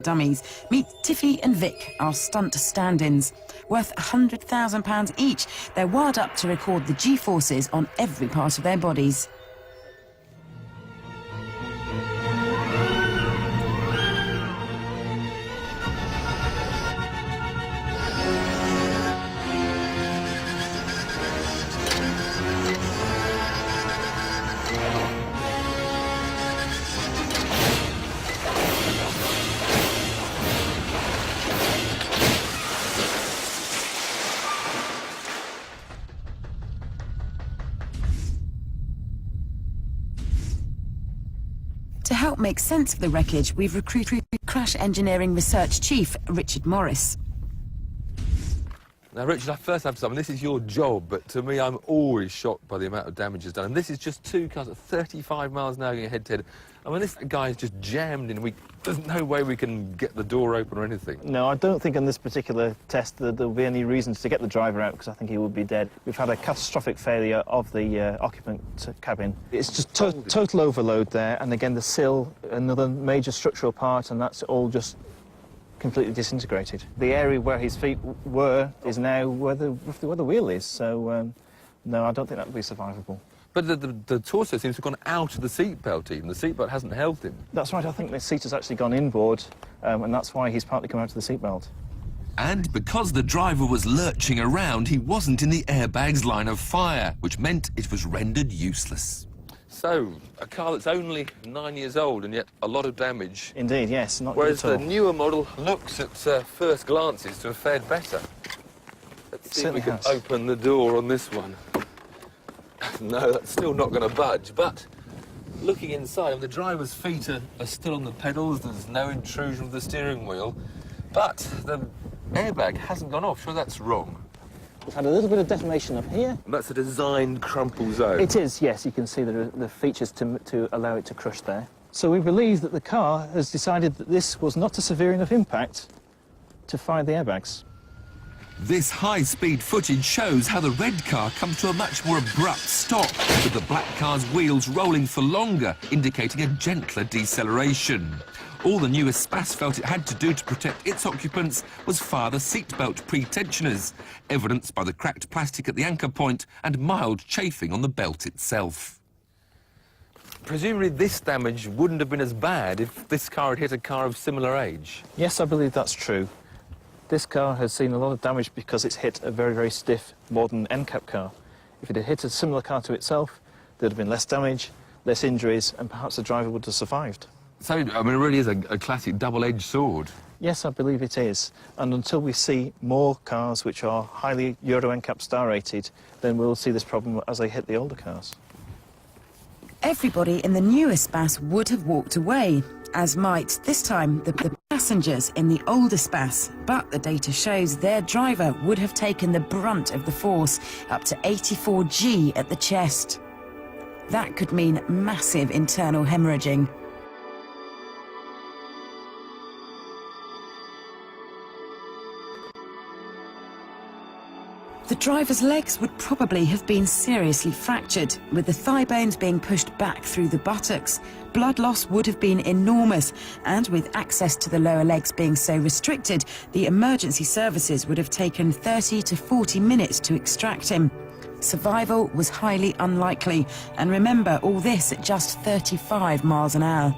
dummies. Meet Tiffy and Vic, our stunt stand-ins. Worth £100,000 each, they're wired up to record the G-forces on every part of their bodies. To help make sense of the wreckage, we've recruited Crash Engineering Research Chief Richard Morris. Now, Richard, I first have to say, this is your job, but to me, I'm always shocked by the amount of damage that's done. And this is just two cars at 35 miles an hour going head-to-head. I mean, this guy is just jammed in. There's no way we can get the door open or anything. No, I don't think on this particular test that there'll be any reasons to get the driver out, because I think he would be dead. We've had a catastrophic failure of the occupant cabin. It's just total overload there, and again, the sill, another major structural part, and that's all just completely disintegrated. The area where his feet were is now roughly where the wheel is, so no, I don't think that would be survivable. But the torso seems to have gone out of the seatbelt even. The seatbelt hasn't held him. That's right, I think the seat has actually gone inboard, and that's why he's partly come out of the seatbelt. And because the driver was lurching around, he wasn't in the airbag's line of fire, which meant it was rendered useless. So, a car that's only 9 years old and yet a lot of damage. Indeed, yes, not Whereas good at all. the newer model looks at first glances to have fared better. Let's see if we can open the door on this one. No, that's still not going to budge, but looking inside, the driver's feet are still on the pedals, there's no intrusion of the steering wheel, but the airbag hasn't gone off. Sure, that's wrong. We've had a little bit of deformation up here. And that's a designed crumple zone. It is, yes, you can see the features to allow it to crush there. So we believe that the car has decided that this was not a severe enough impact to fire the airbags. This high-speed footage shows how the red car comes to a much more abrupt stop, with the black car's wheels rolling for longer, indicating a gentler deceleration. All the new Espace felt it had to do to protect its occupants was fire the seatbelt pre-tensioners, evidenced by the cracked plastic at the anchor point and mild chafing on the belt itself. Presumably this damage wouldn't have been as bad if this car had hit a car of similar age. Yes, I believe that's true. This car has seen a lot of damage because it's hit a very, very stiff modern end-cap car. If it had hit a similar car to itself, there'd have been less damage, less injuries, and perhaps the driver would have survived. So, I mean, it really is a classic double-edged sword. Yes, I believe it is. And until we see more cars which are highly Euro NCAP star rated, then we'll see this problem as they hit the older cars. Everybody in the new Espace would have walked away, as might, this time, the passengers in the old Espace. But the data shows their driver would have taken the brunt of the force, up to 84 G at the chest. That could mean massive internal hemorrhaging. The driver's legs would probably have been seriously fractured, with the thigh bones being pushed back through the buttocks. Blood loss would have been enormous, and with access to the lower legs being so restricted, the emergency services would have taken 30 to 40 minutes to extract him. Survival was highly unlikely, and remember, all this at just 35 miles an hour.